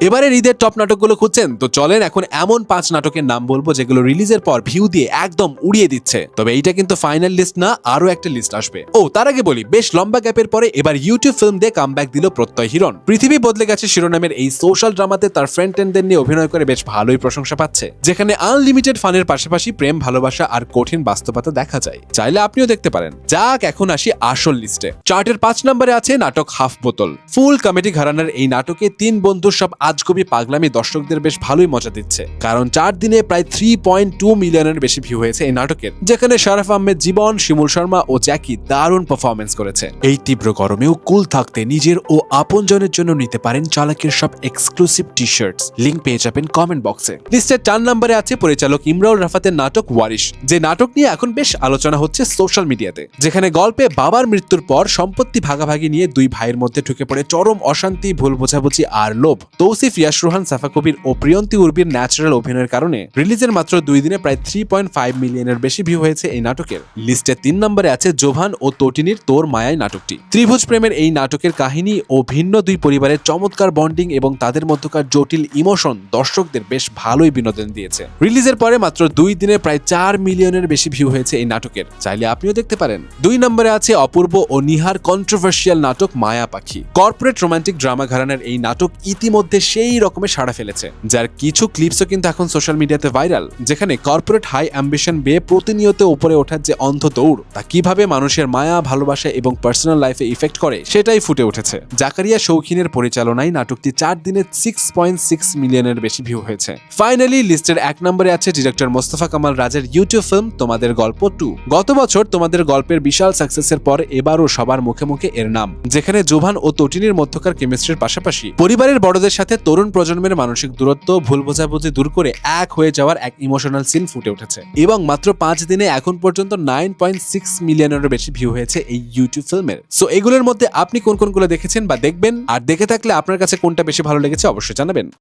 এবারের ঈদের টপ নাটকগুলো খুঁজছেন তো চলেন এখন এমন 5 নাটকের নাম বলবো যেগুলো রিলিজের পর ভিউ দিয়ে একদম উড়িয়ে দিচ্ছে। তবে এইটা কিন্তু ফাইনাল লিস্ট না, আরো একটা লিস্ট আসবে। ও তার আগে বলি, বেশ লম্বা গ্যাপের পরে এবার ইউটিউব ফিল্ম দিয়ে কামব্যাক দিল প্রত্যয় হিরণ। পৃথিবী বদলে গেছে শিরোনামের এই সোশ্যাল ড্রামাতে তার ফ্রেন্ড টেনদের নিয়ে অভিনয় করে বেশ ভালোই প্রশংসা পাচ্ছে, যেখানে আনলিমিটেড ফানের পাশাপাশি প্রেম ভালোবাসা আর কঠিন বাস্তবতা দেখা যায়। চাইলে আপনিও দেখতে পারেন। যাক এখন আসি আসল লিস্টে। চার্টের 5 নম্বরে আছে নাটক হাফ বোতল। ফুল কমেডি ঘরানার এই নাটকে 3 বন্ধুর সব আজগবি পাগলামি দর্শকদের বেশ ভালোই মজা দিচ্ছে, কারণ 4 দিনে প্রায় 3.2 মিলিয়নের বেশি ভিউ হয়েছে এই নাটকের, যেখানে শরফ আহমেদ জীবন, শিমুল শর্মা ও জ্যাকি দারুণ পারফরমেন্স করেছে। এই তীব্র গরমেও কুল থাকতে নিজের ও আপনজনের জন্য নিতে পারেন চালাকের সব এক্সক্লুসিভ টি শার্টস, লিংক পেয়ে যাবেন কমেন্ট বক্সে। লিস্টের 4 নম্বরে আছে পরিচালক ইমরাউল রাফাতের নাটক ওয়ারিশ, যে নাটক নিয়ে এখন বেশ আলোচনা হচ্ছে সোশ্যাল মিডিয়াতে, যেখানে গল্পে বাবার মৃত্যুর পর সম্পত্তি ভাগাভাগি নিয়ে দুই ভাইয়ের মধ্যে ঢুকে পড়ে চরম অশান্তি, ভুল বোঝাবুঝি আর লোভ। তৌসিফ, ইয়াশ রোহান, সাফা কবির ও প্রিয়ন্তী উর্বির ন্যাচারাল অভিনয়ের কারণে রিলিজের মাত্র 2 দিনে প্রায় 3.5 মিলিয়নের বেশি ভিউ হয়েছে এই নাটকের। লিস্টে 3 নম্বরে আছে জোভান ও তটিনীর তোর মায়ায় নাটকটি। ত্রিভুজ প্রেমের এই নাটকের কাহিনী ও ভিন্ন দুই পরিবারের চমৎকার বন্ডিং এবং তাদের মধ্যকার জটিল ইমোশন দর্শকদের বেশ ভালোই বিনোদন দিয়েছে। রিলিজের পরে মাত্র 2 দিনে প্রায় 4 মিলিয়নের বেশি ভিউ হয়েছে এই নাটকের। চাইলে আপনিও দেখতে পারেন। 2 নম্বরে আছে অপূর্ব ও নিহার কন্ট্রোভার্সিয়াল নাটক মায়া পাখি। কর্পোরেট রোমান্টিক ড্রামা ঘরানার এই নাটক ইতিমধ্যে সেই রকমের সাড়া ফেলেছে, যার কিছু ক্লিপসও কিন্তু এখন সোশ্যাল মিডিয়াতে ভাইরাল, যেখানে কর্পোরেট হাই অ্যাম্বিশন বেয়ে প্রতিনিয়ত উপরে ওঠার যে অন্ধ দৌড়, তা কিভাবে মানুষের মায়া, ভালোবাসা এবং পার্সোনাল লাইফে ইফেক্ট করে সেটাই ফুটে উঠেছে। জাকারিয়া শৌখিনের পরিচালনায় নাটকটি 4 দিনে 6.6 মিলিয়নের বেশি ভিউ হয়েছে। ফাইনালি লিস্টের 1 নম্বরে আছে ডিরেক্টর মোস্তফা কামাল রাজের ইউটিউব ফিল্ম তোমাদের গল্প 2। গত বছর তোমাদের গল্পের বিশাল সাকসেসের পর এবারও সবার মুখে মুখে এর নাম, যেখানে জোভান ও তটিনীর মধ্যকার কেমিস্ট্রির পাশাপাশি পরিবারের বড়দের সাথে তরুণ প্রজন্মের মানসিক দূরত্ব, ভুল বোঝাবুঝি দূর করে এক হয়ে যাওয়ার এক ইমোশনাল সিন ফুটে উঠেছে। এবং মাত্র 5 দিনে এখন পর্যন্ত 9.6 মিলিয়নেরও বেশি ভিউ হয়েছে এই ইউটিউব ফিল্মের। সো এগুলোর মধ্যে আপনি কোন কোনগুলো দেখেছেন বা দেখবেন, আর দেখে থাকলে আপনার কাছে কোনটা বেশি ভালো লেগেছে অবশ্যই জানাবেন।